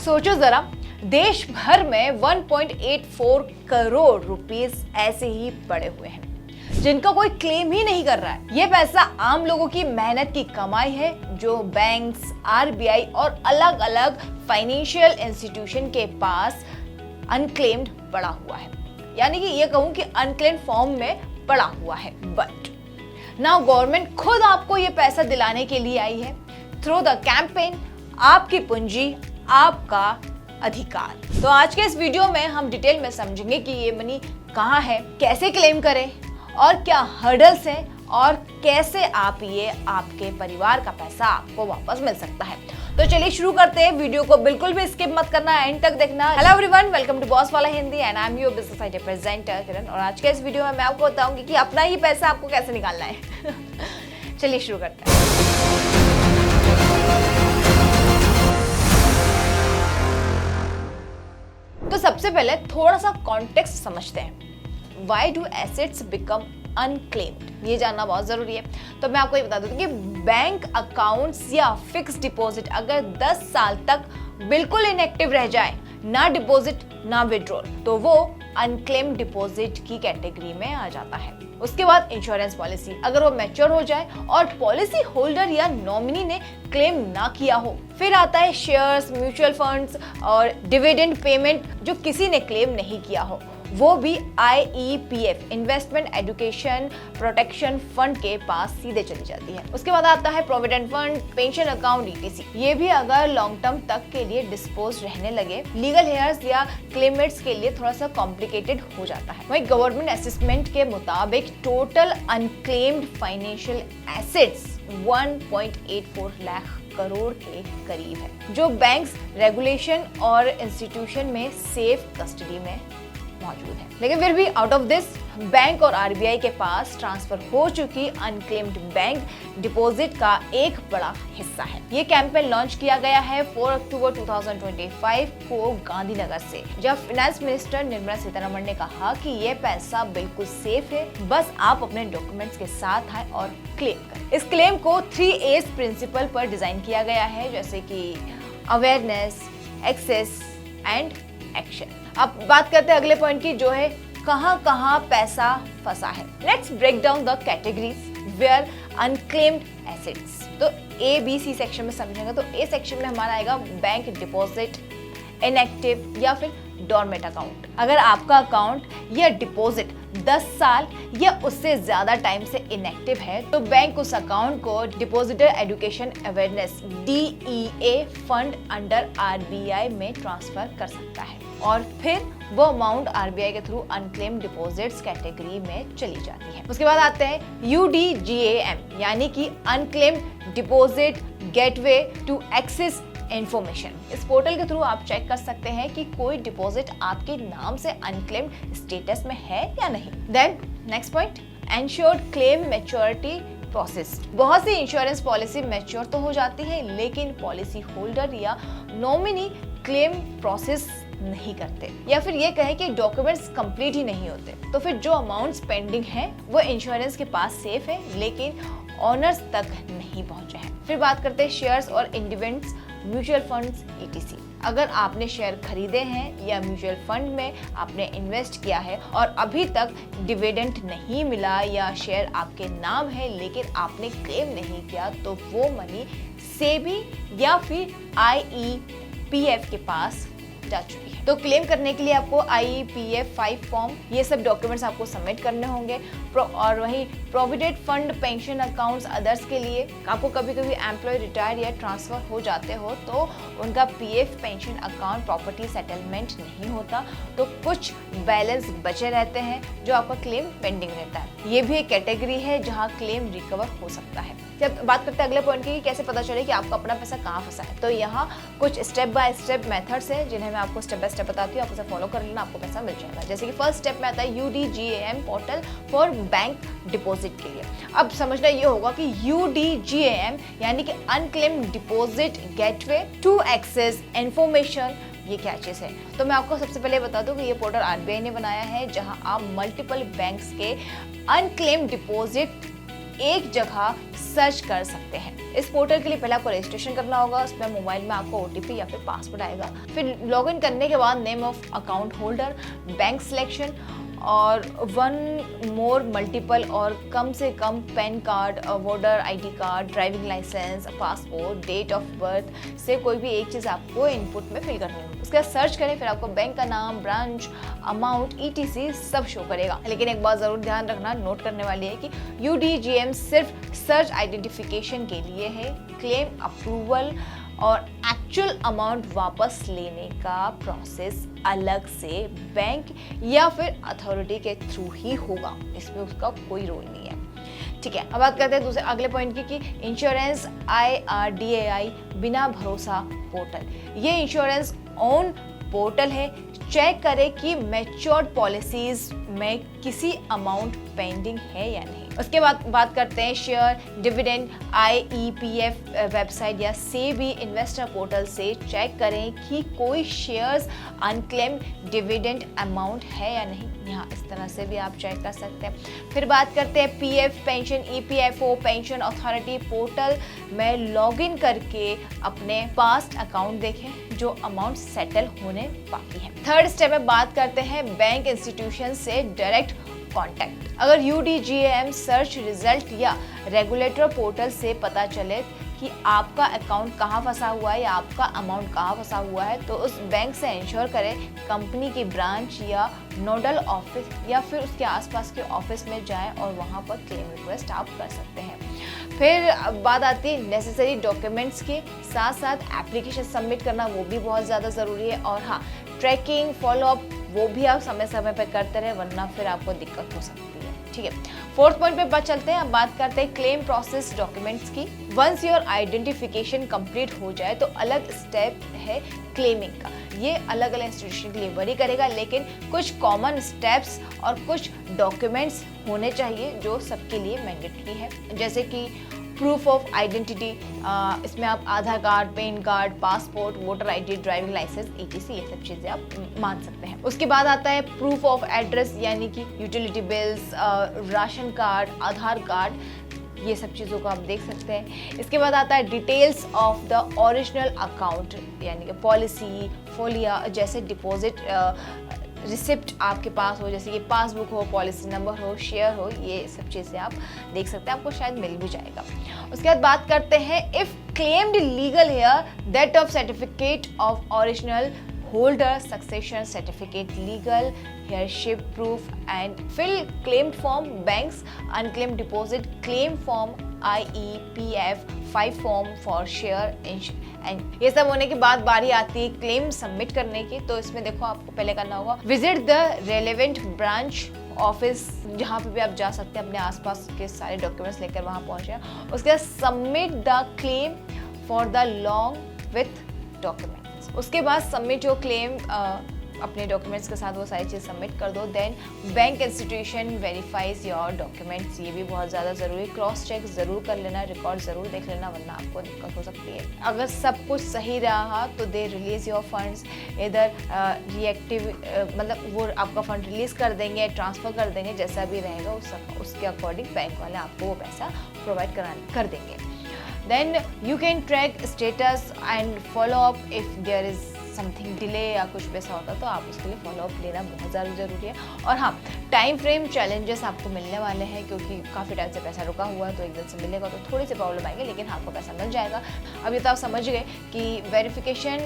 सोचो जरा, देश भर में 1.84 करोड़ रुपीस ऐसे ही पड़े हुए हैं जिनका कोई क्लेम ही नहीं कर रहा है। ये पैसा आम लोगों की मेहनत की कमाई है जो बैंक्स, आरबीआई और अलग अलग फाइनेंशियल इंस्टीट्यूशन के पास अनक्लेम्ड पड़ा हुआ है, यानी कि ये कहूं कि अनक्लेम्ड फॉर्म में पड़ा हुआ है। बट नाउ गवर्नमेंट खुद आपको ये पैसा दिलाने के लिए आई है थ्रू द कैंपेन आपकी पूंजी आपका अधिकार। तो आज के इस वीडियो में हम डिटेल में समझेंगे कि ये मनी कहाँ है, कैसे क्लेम करें और क्या हर्डल्स हैं और कैसे आप ये आपके परिवार का पैसा आपको वापस मिल सकता है। तो चलिए शुरू करते हैं। वीडियो को बिल्कुल भी स्किप मत करना, एंड तक देखना। Hello everyone, welcome to boss वाला Hindi and I am your business idea presenter Kiran. और आज के इस वीडियो में मैं आपको बताऊंगी कि अपना ही पैसा आपको कैसे निकालना है। चलिए शुरू करते हैं। तो सबसे पहले थोड़ा सा कॉन्टेक्स्ट समझते हैं। Why do assets become unclaimed? ये जानना बहुत जरूरी है। तो मैं आपको ये बता दूं कि बैंक अकाउंट्स या फिक्स डिपॉजिट अगर 10 साल तक बिल्कुल इनएक्टिव रह जाए, ना डिपॉजिट ना विड्रॉल, तो वो अनक्लेम्ड डिपॉजिट की कैटेगरी में आ जाता है। उसके बाद इंश्योरेंस पॉलिसी अगर वो मैच्योर हो जाए और पॉलिसी होल्डर या नॉमिनी ने क्लेम ना किया हो। फिर आता है शेयर्स, म्यूचुअल फंड्स और डिविडेंड पेमेंट जो किसी ने क्लेम नहीं किया हो, वो भी IEPF investment education protection fund के पास सीधे चली जाती है। उसके बाद आता है provident fund, pension account, ETC। ये भी अगर लॉन्ग टर्म तक के लिए डिस्पोज रहने लगे, लीगल हेयर्स या क्लेमेट्स के लिए थोड़ा सा कॉम्प्लिकेटेड हो जाता है। वहीं गवर्नमेंट असेसमेंट के मुताबिक total unclaimed financial assets 1.84 lakh crore के करीब है, जो बैंक्स, रेगुलेशन और इंस्टीट्यूशन में सेफ कस्टडी में मौजूद है। लेकिन फिर भी आउट ऑफ दिस बैंक और आरबीआई के पास ट्रांसफर हो चुकी अनक्लेम्ड बैंक डिपॉजिट का एक बड़ा हिस्सा है। ये कैंपेन लॉन्च किया गया है 4 अक्टूबर 2025 को गांधीनगर से, जब फाइनेंस मिनिस्टर निर्मला सीतारमण ने कहा कि ये पैसा बिल्कुल सेफ है, बस आप अपने डॉक्यूमेंट्स के साथ आए और क्लेम करें। इस क्लेम को 3 A's प्रिंसिपल पर डिजाइन किया गया है, जैसे कि अवेयरनेस, एक्सेस एंड एक्शन। अब बात करते हैं अगले पॉइंट की, जो है कहां पैसा फंसा है। Let's break down the categories where unclaimed assets. तो ABC सेक्शन में समझेंगे तो A सेक्शन में हमारा आएगा बैंक डिपॉजिट, इनएक्टिव या फिर डॉर्मेंट अकाउंट। अगर आपका अकाउंट या डिपॉजिट 10 साल या उससे ज्यादा टाइम से इनएक्टिव है, तो बैंक उस अकाउंट को depositor education awareness DEA fund under RBI में ट्रांसफर कर सकता है और फिर वो अमाउंट RBI के थ्रू अनक्लेम्ड डिपॉजिट्स कैटेगरी में चली जाती है। उसके बाद आते हैं UDGAM, यानी कि unclaimed deposit gateway to access information. इस पोर्टल के थ्रू आप चेक कर सकते हैं कि कोई डिपॉजिट आपके नाम से अनक्लेम्ड स्टेटस में है या नहीं। Then next point, ensured claim maturity process. बहुत सी इंश्योरेंस पॉलिसी मैच्योर तो हो जाती है, लेकिन पॉलिसी होल्डर या नॉमिनी क्लेम प्रोसेस नहीं करते, या फिर ये कहें कि डॉक्यूमेंट्स कंप्लीट ही नहीं होते, तो फिर जो अमाउंट्स पेंडिंग हैं वो इंश्योरेंस के पास सेफ है, लेकिन ऑनर्स तक नहीं पहुंचे हैं। फिर बात करते हैं शेयर्स और डिविडेंड्स, म्यूचुअल फंड्स, ETC। अगर आपने शेयर खरीदे हैं या म्यूचुअल फंड में आपने इन्वेस्ट किया है और अभी तक डिविडेंड नहीं मिला या शेयर आपके नाम है लेकिन आपने क्लेम नहीं किया, तो वो मनी सेबी या फिर IEPF के पास जा चुकी है। तो क्लेम करने के लिए आपको IEPF 5 फॉर्म, ये सब डॉक्यूमेंट्स आपको सबमिट करने होंगे। और वही provident fund, pension accounts others के लिए आपको कभी कभी एम्प्लॉय रिटायर या ट्रांसफर हो जाते हो तो उनका PF pension account property settlement नहीं होता, तो कुछ बैलेंस बचे रहते हैं जो आपका क्लेम पेंडिंग रहता है। ये भी एक कैटेगरी है जहाँ क्लेम रिकवर हो सकता है। जब बात करते हैं अगले पॉइंट की, कैसे पता चले कि आपका अपना पैसा कहाँ फंसा है, तो यहाँ कुछ स्टेप बाय स्टेप मेथड्स हैं जिन्हें मैं आपको स्टेप बाय स्टेप बताती हूँ। आप उसे फॉलो कर लेना, आपको पैसा मिल जाएगा। जैसे कि फर्स्ट स्टेप में आता है UDGAM portal for bank deposit के लिए। अब समझना ये होगा कि UDGAM यानी कि unclaimed deposit gateway to access information, ये क्या चीज है। तो मैं आपको सबसे पहले बता दूं कि ये पोर्टल RBI ने बनाया है, जहां आप मल्टीपल बैंक्स के अनक्लेम्ड डिपॉजिट एक जगह सर्च कर सकते हैं। इस पोर्टल के लिए पहले आपको रजिस्ट्रेशन करना होगा, उसमें मोबाइल में आपको OTP या फिर पासवर्ड आएगा। फिर लॉगिन करने के बाद name of account holder, bank selection और वन मोर मल्टीपल और कम से कम PAN card, voter ID card, driving licence, passport, date of birth से कोई भी एक चीज़ आपको इनपुट में फिल करनी होगी। उसके बाद सर्च करें, फिर आपको बैंक का नाम, ब्रांच, अमाउंट, ETC सब शो करेगा। लेकिन एक बात ज़रूर ध्यान रखना, नोट करने वाली है कि UDGM सिर्फ सर्च आइडेंटिफिकेशन के लिए है। क्लेम अप्रूवल और एक्चुअल अमाउंट वापस लेने का प्रोसेस अलग से बैंक या फिर अथॉरिटी के थ्रू ही होगा, इसमें उसका कोई रोल नहीं है। ठीक है, अब बात करते हैं दूसरे अगले पॉइंट की कि इंश्योरेंस IRDAI बिना भरोसा पोर्टल। ये इंश्योरेंस ओन पोर्टल है। चेक करें कि मैच्योर्ड पॉलिसीज में किसी अमाउंट पेंडिंग है या नहीं। उसके बाद बात करते हैं शेयर डिविडेंड IEPF वेबसाइट या सेबी इन्वेस्टर पोर्टल से चेक करें कि कोई शेयर्स अनक्लेम्ड डिविडेंड अमाउंट है या नहीं। यहाँ इस तरह से भी आप चेक कर सकते हैं। फिर बात करते हैं PF pension EPFO pension authority portal में लॉगिन करके अपने पास्ट अकाउंट देखें जो अमाउंट सेटल होने बाकी है। थर्ड स्टेप में बात करते हैं बैंक इंस्टीट्यूशन से डायरेक्ट कॉन्टैक्ट। अगर UDGM सर्च रिजल्ट या रेगुलेटर पोर्टल से पता चले कि आपका अकाउंट कहाँ फंसा हुआ है या आपका अमाउंट कहाँ फंसा हुआ है, तो उस बैंक से इंश्योर करें कंपनी की ब्रांच या नोडल ऑफिस या फिर उसके आसपास के ऑफिस में जाएं और वहाँ पर क्लेम रिक्वेस्ट आप कर सकते हैं। फिर बात आती है नेसेसरी डॉक्यूमेंट्स के साथ साथ एप्लीकेशन सबमिट करना, वो भी बहुत ज़्यादा ज़रूरी है। और हाँ, ट्रैकिंग फॉलोअप वो भी आप समय समय पर करते रहे, वरना फिर आपको दिक्कत हो सकती है। ठीक है, फोर्थ पॉइंट पे बात चलते हैं। अब बात करते हैं क्लेम प्रोसेस डॉक्यूमेंट्स की। वंस योर आइडेंटिफिकेशन कंप्लीट हो जाए तो अलग स्टेप है क्लेमिंग का। ये अलग अलग इंस्टीट्यूशन के लिए वरी करेगा, लेकिन कुछ कॉमन स्टेप्स और कुछ डॉक्यूमेंट्स होने चाहिए जो सबके लिए मैंडेटरी है, जैसे कि प्रूफ ऑफ आइडेंटिटी। इसमें आप Aadhaar card, PAN card, passport, voter ID, driving licence, ETC ये सब चीज़ें आप मान सकते हैं। उसके बाद आता है प्रूफ ऑफ एड्रेस, यानी कि यूटिलिटी बिल्स, राशन कार्ड, आधार कार्ड, ये सब चीज़ों को आप देख सकते हैं। इसके बाद आता है details of the original account, यानी कि पॉलिसी, फोलिया जैसे डिपॉजिट रिसिप्ट आपके पास हो, जैसे कि पासबुक हो, पॉलिसी नंबर हो, शेयर हो, ये सब चीज़ें आप देख सकते हैं, आपको शायद मिल भी जाएगा। उसके बाद बात करते हैं if claimed legal heir that of certificate of original holder, succession certificate, legal heirship proof and fill claimed form, banks unclaimed deposit claim form, IEPF 5 form for share and ये सब होने के बाद बारी आती है क्लेम सबमिट करने की। तो इसमें देखो आपको पहले करना होगा visit the relevant branch office, जहाँ पे भी आप जा सकते हैं अपने आसपास के सारे डॉक्यूमेंट्स लेकर वहाँ पहुँचे। उसके बाद submit the claim for the long with documents. उसके बाद सबमिट योर क्लेम अपने डॉक्यूमेंट्स के साथ वो सारी चीज़ सबमिट कर दो। Then bank institution verifies your documents, ये भी बहुत ज़्यादा ज़रूरी, क्रॉस चेक ज़रूर कर लेना, रिकॉर्ड ज़रूर देख लेना, वरना आपको दिक्कत हो सकती है। अगर सब कुछ सही रहा तो दे रिलीज़ योर फंड्स, इधर रिएक्टिव मतलब वो आपका फंड रिलीज़ कर देंगे, ट्रांसफ़र कर देंगे, जैसा भी रहेगा उसके अकॉर्डिंग बैंक वाले आपको वो पैसा प्रोवाइड कर देंगे। Then you can track status and follow up if there is something delay या कुछ वैसा होता तो आप उसके लिए फॉलोअप लेना बहुत ज़्यादा ज़रूरी है। और हाँ, टाइम फ्रेम चैलेंजेस आपको मिलने वाले हैं, क्योंकि काफ़ी टाइम से पैसा रुका हुआ है, तो एकदम से मिलेगा तो थोड़ी सी प्रॉब्लम आएगी, लेकिन आपको पैसा मिल जाएगा। अब ये तो आप समझ गए कि verification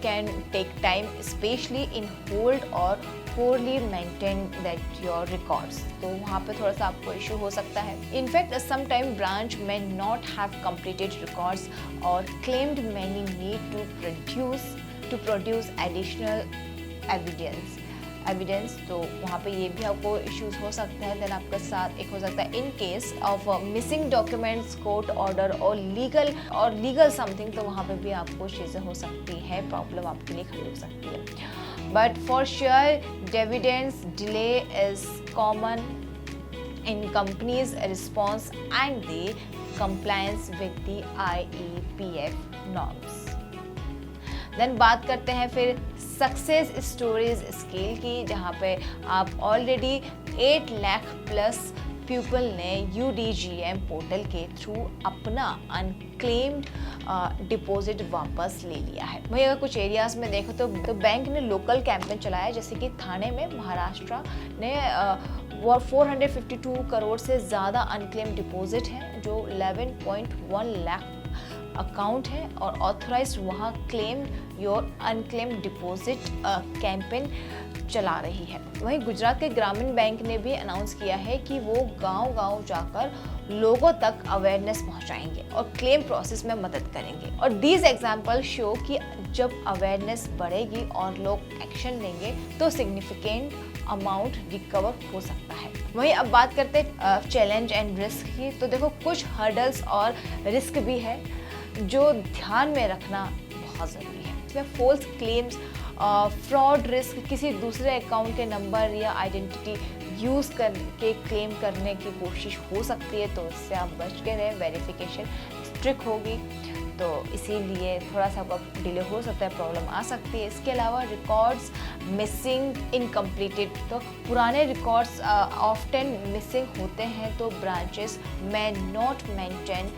can take time, specially in old और poorly maintained that your records, तो वहाँ पे थोड़ा सा आपको इशू हो सकता है। In fact sometime branch may not have completed records or claimed many need to produce additional evidence, तो वहाँ पे ये भी आपको इश्यूज हो सकते हैं। देन आपके साथ एक हो सकता है in case of missing documents, court order और लीगल समथिंग, तो वहाँ पे भी आपको चीज़ें हो सकती है, प्रॉब्लम आपके लिए खड़ी हो सकती है। But for sure, dividends delay is common in companies' response and the compliance with the IEPF norms. Then बात करते हैं फिर सक्सेस स्टोरीज स्केल की, जहाँ पे आप ऑलरेडी 8 लाख प्लस पीपल ने UDGM पोर्टल के थ्रू अपना अनक्लेम्ड डिपॉजिट वापस ले लिया है। वहीं अगर कुछ एरियाज में देखो तो बैंक ने लोकल कैंपेन चलाया, जैसे कि थाने में महाराष्ट्र ने 452 करोड़ से ज़्यादा अनक्लेम्ड डिपॉजिट हैं, जो 11.1 लाख अकाउंट है, और ऑथराइज्ड वहाँ claim your unclaimed deposit campaign चला रही है। वहीं गुजरात के ग्रामीण बैंक ने भी अनाउंस किया है कि वो गांव-गांव जाकर लोगों तक अवेयरनेस पहुंचाएंगे और क्लेम प्रोसेस में मदद करेंगे। और दीज एग्जाम्पल शो कि जब अवेयरनेस बढ़ेगी और लोग एक्शन लेंगे तो सिग्निफिकेंट अमाउंट रिकवर हो सकता है। वहीं अब बात करते हैं चैलेंज एंड रिस्क की। तो देखो, कुछ हर्डल्स और रिस्क भी है जो ध्यान में रखना बहुत ज़रूरी है। इसमें फॉल्स क्लेम्स, फ्रॉड रिस्क, किसी दूसरे अकाउंट के नंबर या आइडेंटिटी यूज़ करके क्लेम करने की कोशिश हो सकती है, तो इससे आप बच के रहें। वेरिफिकेशन स्ट्रिक्ट होगी तो इसीलिए थोड़ा सा डिले हो सकता है, प्रॉब्लम आ सकती है। इसके अलावा रिकॉर्ड्स मिसिंग, इनकम्प्लीटेड, तो पुराने रिकॉर्ड्स ऑफ्टन मिसिंग होते हैं, तो ब्रांचेस में नॉट मेंटेन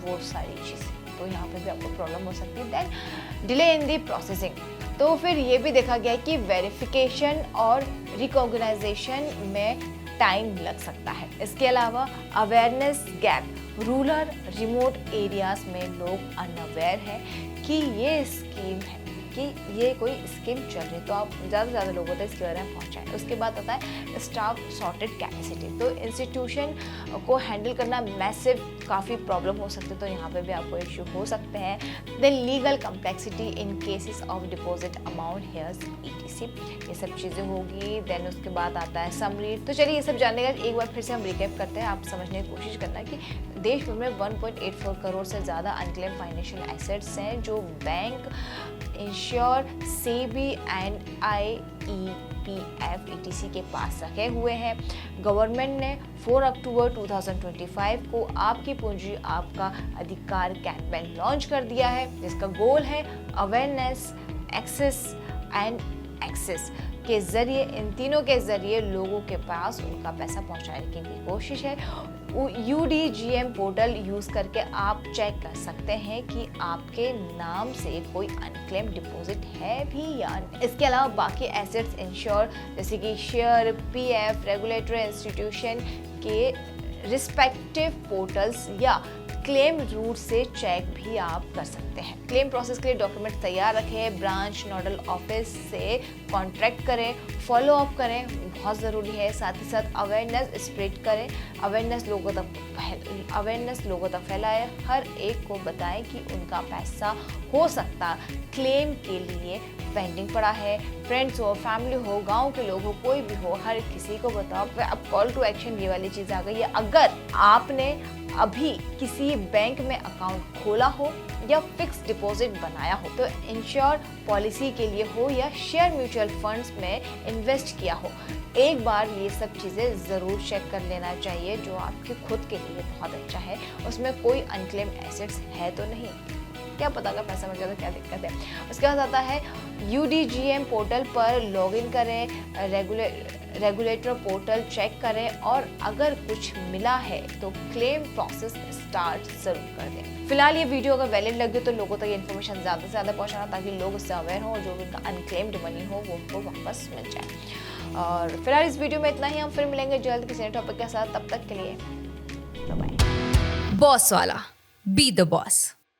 वो सारी चीज़ें, तो यहाँ पे भी आपको प्रॉब्लम हो सकती है। Then delay in the processing, तो फिर ये भी देखा गया कि वेरिफिकेशन और रिकॉग्नाइजेशन में टाइम लग सकता है। इसके अलावा awareness gap, rural remote areas में लोग अनअवेयर हैं कि ये स्कीम है, कि ये कोई स्कीम चल रही है, तो आप ज़्यादा से ज़्यादा लोगों तक इसके बारे में पहुँचाएं। उसके बाद आता है स्टाफ शॉर्टेज कैपेसिटी, तो इंस्टीट्यूशन को हैंडल करना मैसिव काफ़ी प्रॉब्लम हो सकती है, तो यहाँ पे भी आपको इश्यू हो सकते हैं। Then legal complexity in cases of deposit amount heirs ETC, ये सब चीज़ें होगी। देन उसके बाद आता है समरी। तो चलिए ये सब जानने का एक बार फिर से हम रिकैप करते हैं, आप समझने की कोशिश करना कि देश भर में 1.84 करोड़ से ज़्यादा अनक्लेम फाइनेंशियल एसेट्स हैं जो bank, ensure, SEBI and IEPF ETC के पास रखे हुए हैं। गवर्नमेंट ने 4 अक्टूबर 2025 को आपकी पूंजी आपका अधिकार कैंपेन लॉन्च कर दिया है, जिसका गोल है अवेयरनेस, एक्सेस एंड एक्सेस के जरिए, इन तीनों के जरिए लोगों के पास उनका पैसा पहुंचाने की कोशिश है। UDGM पोर्टल यूज़ करके आप चेक कर सकते हैं कि आपके नाम से कोई अनक्लेम डिपॉजिट है भी या नहीं। इसके अलावा बाकी एसेट्स इंश्योर, जैसे कि शेयर, PF, रेगुलेटरी इंस्टीट्यूशन के रिस्पेक्टिव पोर्टल्स या क्लेम रूट से चेक भी आप कर सकते हैं। क्लेम प्रोसेस के लिए डॉक्यूमेंट तैयार रखें, ब्रांच नोडल ऑफिस से कॉन्ट्रैक्ट करें, फॉलो अप करें, बहुत ज़रूरी है। साथ ही साथ अवेयरनेस स्प्रेड करें, अवेयरनेस लोगों तक फैलाएं, हर एक को बताएं कि उनका पैसा हो सकता क्लेम के लिए पेंडिंग पड़ा है। फ्रेंड्स हो, फैमिली हो, गांव के लोग हो, कोई भी हो, हर किसी को बताओ। अब कॉल टू एक्शन ये वाली चीज़ आ गई है। अगर आपने अभी किसी बैंक में अकाउंट खोला हो या फिक्स डिपॉजिट बनाया हो, तो इंश्योर पॉलिसी के लिए हो या शेयर म्यूचुअल फंड्स में इन्वेस्ट किया हो, एक बार ये सब चीज़ें ज़रूर चेक कर लेना चाहिए, जो आपके खुद के लिए बहुत अच्छा है। उसमें कोई अनक्लेम एसेट्स है तो नहीं, क्या पता अगर पैसा मिल जाए तो क्या दिक्कत है। उसके बाद आता है UDGM पोर्टल पर लॉगिन करें, रेगुलेटर पोर्टल चेक करें, और अगर कुछ मिला है तो क्लेम प्रोसेस स्टार्ट जरूर कर दें। फिलहाल ये वीडियो अगर वैलिड लगे तो लोगों तक इन्फॉर्मेशन ज़्यादा से ज़्यादा पहुंचाना, ताकि लोग उससे अवेयर हों और जो भी उनका अनक्लेम्ड मनी हो वो उनको वापस मिल जाए। और फिलहाल इस वीडियो में इतना ही, हम फिर मिलेंगे जल्द किसी नए टॉपिक के साथ, तब तक के लिए बाय बाय। बॉस वाला, बी द बॉस।